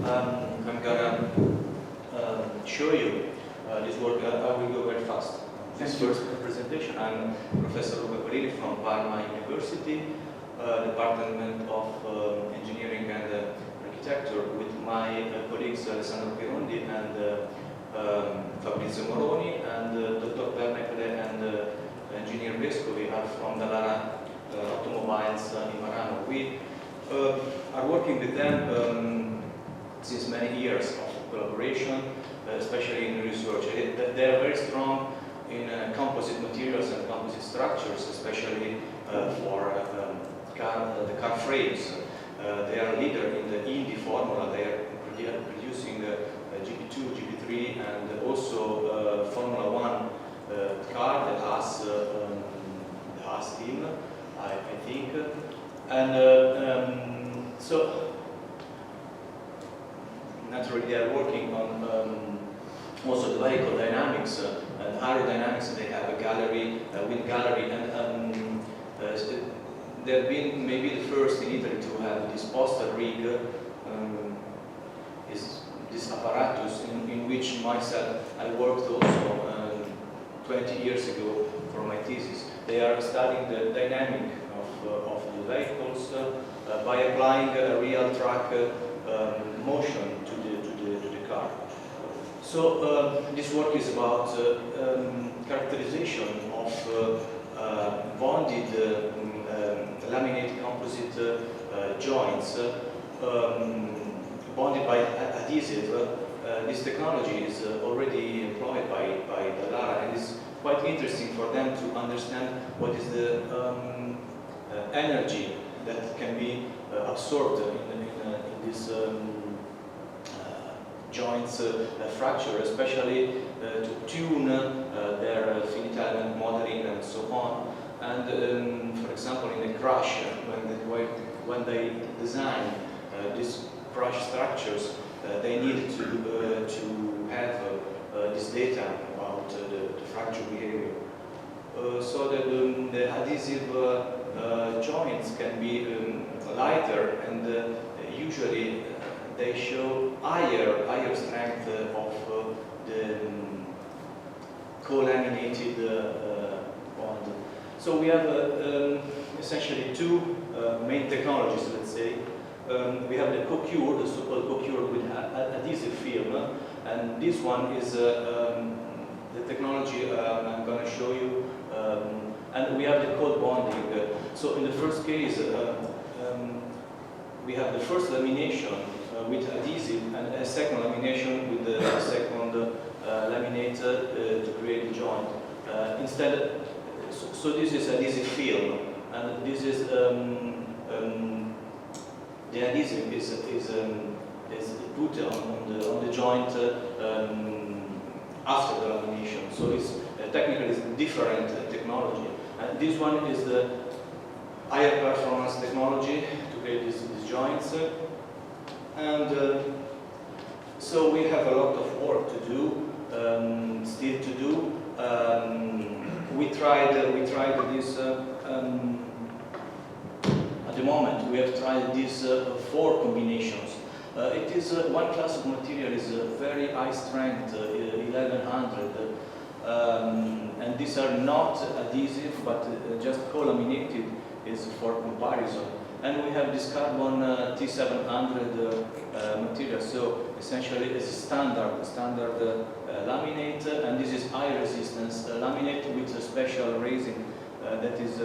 I'm gonna show you this work. I will go very fast. This first presentation. I'm Professor Luca Colini from Parma University, Department of Engineering and Architecture, with my colleagues Alessandro Pirondi and Fabrizio Moroni and Dr. Pernekle and Engineer Vescovi are from Dallara Automobiles in Marano. We are working with them since many years of collaboration, especially in research. They are very strong in composite materials and composite structures, especially for the car frames. They are a leader in the Indy formula. They are producing GP2, GP3, and also Formula 1 car, the Haas team, I think. And so, naturally, they are working on also the vehicle dynamics and aerodynamics. They have a gallery, wind gallery, and they've been maybe the first in Italy to have this poster rig, this apparatus in which myself I worked also 20 years ago for my thesis. They are studying the dynamic of the vehicles by applying a real track motion to the car. So this work is about characterization of bonded laminate composite joints bonded by adhesive. This technology is already employed by Dallara, and it's quite interesting for them to understand what is the energy that can be absorbed in this joints fracture, especially to tune their finite element modeling and so on. And for example, in a crash, when they design these crash structures, they need to have this data about the fracture behavior. So that the adhesive joints can be lighter, and usually they show higher strength of the co-laminated bond. So we have essentially two main technologies, let's say. We have the co-cured, the so-called co-cured with adhesive film, and this one is the technology I'm going to show you. And we have the cold bonding. So in the first case, we have the first lamination with adhesive and a second lamination with the second laminator to create the joint. So this is adhesive film, and this is the adhesive is put on the joint after the lamination. So it's technically it's different technology. And this one is the higher performance technology to create these joints. And so we have a lot of work to do, still to do. We tried this. At the moment, we have tried these 4 combinations. It is one class of material is very high strength, 1100, and these are not adhesive, but just co-laminated is for comparison. And we have this carbon T700 material, so essentially it's a standard laminate, and this is high resistance laminate with a special resin that is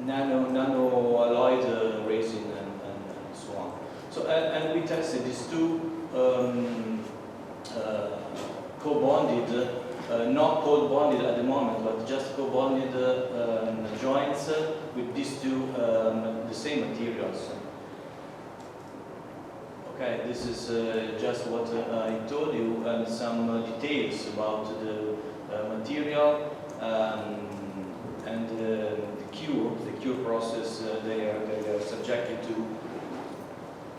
nano alloyed resin and so on. So and we tested these two co-bonded, not cold bonded at the moment, but just co-bonded joints with these two the same materials. Okay, this is just what I told you, and some details about the material and the cure process they are subjected to.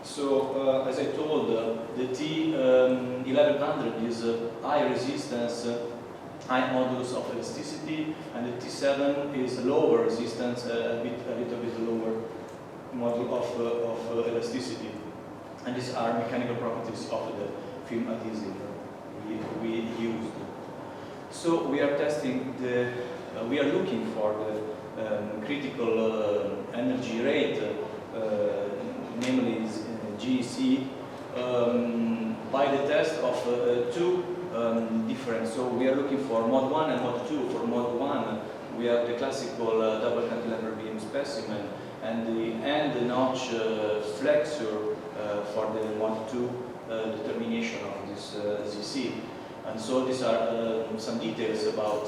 So, as I told, the T1100 is high resistance, high modulus of elasticity, and the T7 is lower resistance, a little bit lower module of elasticity. And these are mechanical properties of the film adhesive we used. So we are testing we are looking for the critical energy rate, namely GEC, by the test of two different. So we are looking for mod 1 and mod 2. For mod 1, we have the classical double cantilever beam specimen and the end notch flexure for the mod 2 determination of this ZC. And so these are some details about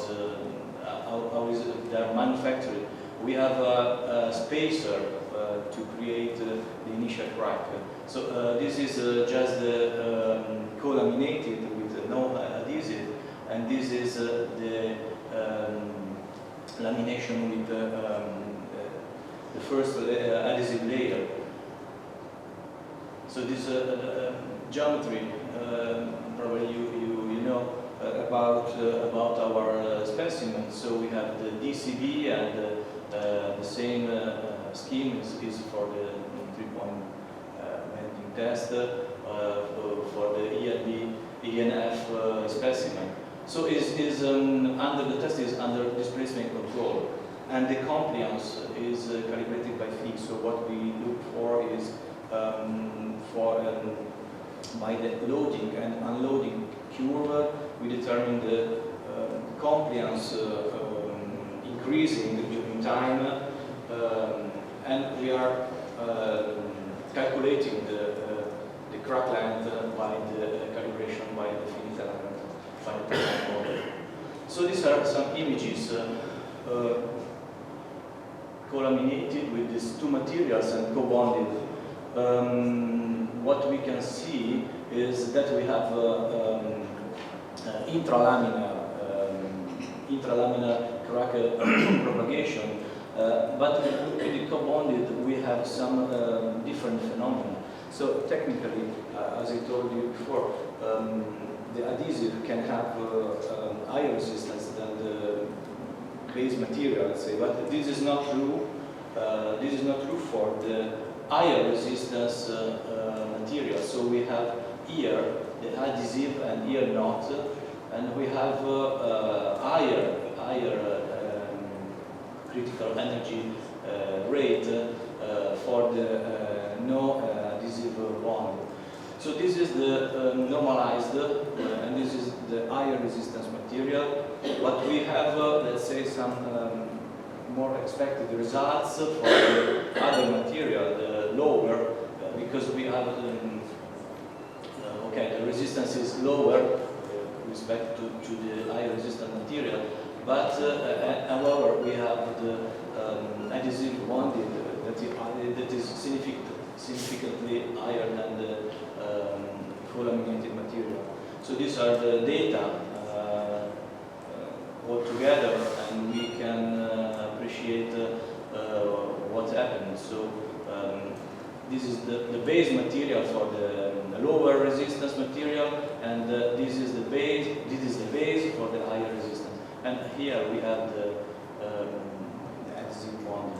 how is their manufacturing. We have a spacer to create the initial crack. So this is just co-laminated with no adhesive, and this is the lamination with the first adhesive layer. So this geometry, probably you know about our specimen. So we have the DCB, and the same scheme is for the 3-point bending test for the ENF specimen. So under the test is under displacement control, and the compliance is calibrated by phi. So what we look for is by the loading and unloading curve, we determine the compliance increasing during time, and we are calculating the crack length by the calibration by the finite element model. So these are some images co-laminated with these two materials and co-bonded. What we can see is that we have intralaminar crack propagation, but with the co-bonded we have some different phenomena. So technically, as I told you before, the adhesive can have higher resistance than the base material, let's say, but this is not true. This is not true for the higher resistance material. So we have here the adhesive and here not, and we have higher critical energy rate for the no adhesive bond. So this is the normalized, and this is the higher resistance material. But we have, let's say, some more expected results for the other material, the lower, because we have, okay, the resistance is lower with respect to the higher resistant material, but however, we have the adhesive bonded that is significantly higher than the co-laminated material. So these are the data all together, and we can appreciate what happened. So this is the base material for the lower resistance material, and this is the base. This is the base for the higher resistance. And here we have the adhesive bond.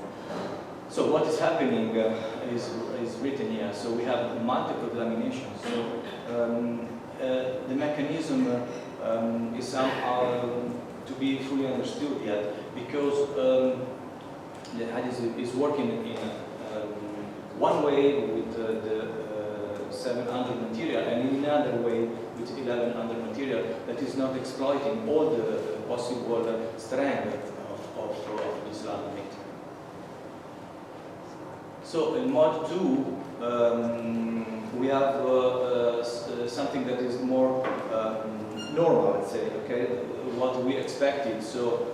So what is happening is written here. So we have multiple laminations. So the mechanism is somehow to be fully understood yet, because the adhesive is working in one way with the 700 material, and in another way with 1100 material that is not exploiting all the possible strength of this laminate. So in mod 2, we have something that is more normal, let's say, okay, what we expected. So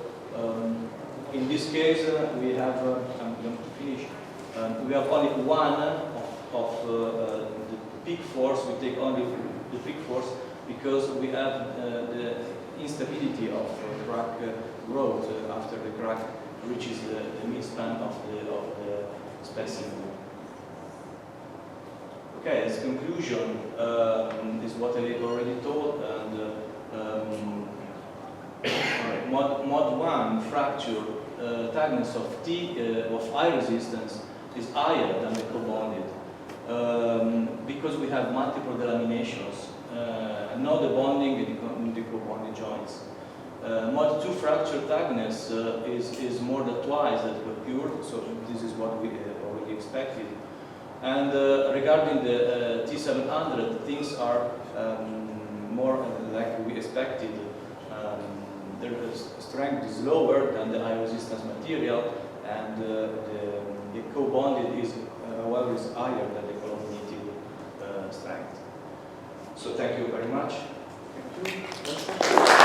in this case, we have, I'm going to finish, we have only one of the peak force. We take only the peak force because we have the instability of crack growth after the crack reaches the midspan of the specimen. Okay, as conclusion is what I already told, and mod 1 fracture tightness of T of high resistance is higher than the co-bonded because we have multiple delaminations, not the bonding and the co-bonding joints. Mod 2 fracture toughness is more than twice that occurred, so this is what we already expected. And regarding the T700, things are more like we expected. The strength is lower than the ion resistance material, and the co-bonded is, however, is higher than the column-native strength. So thank you very much. Thank you.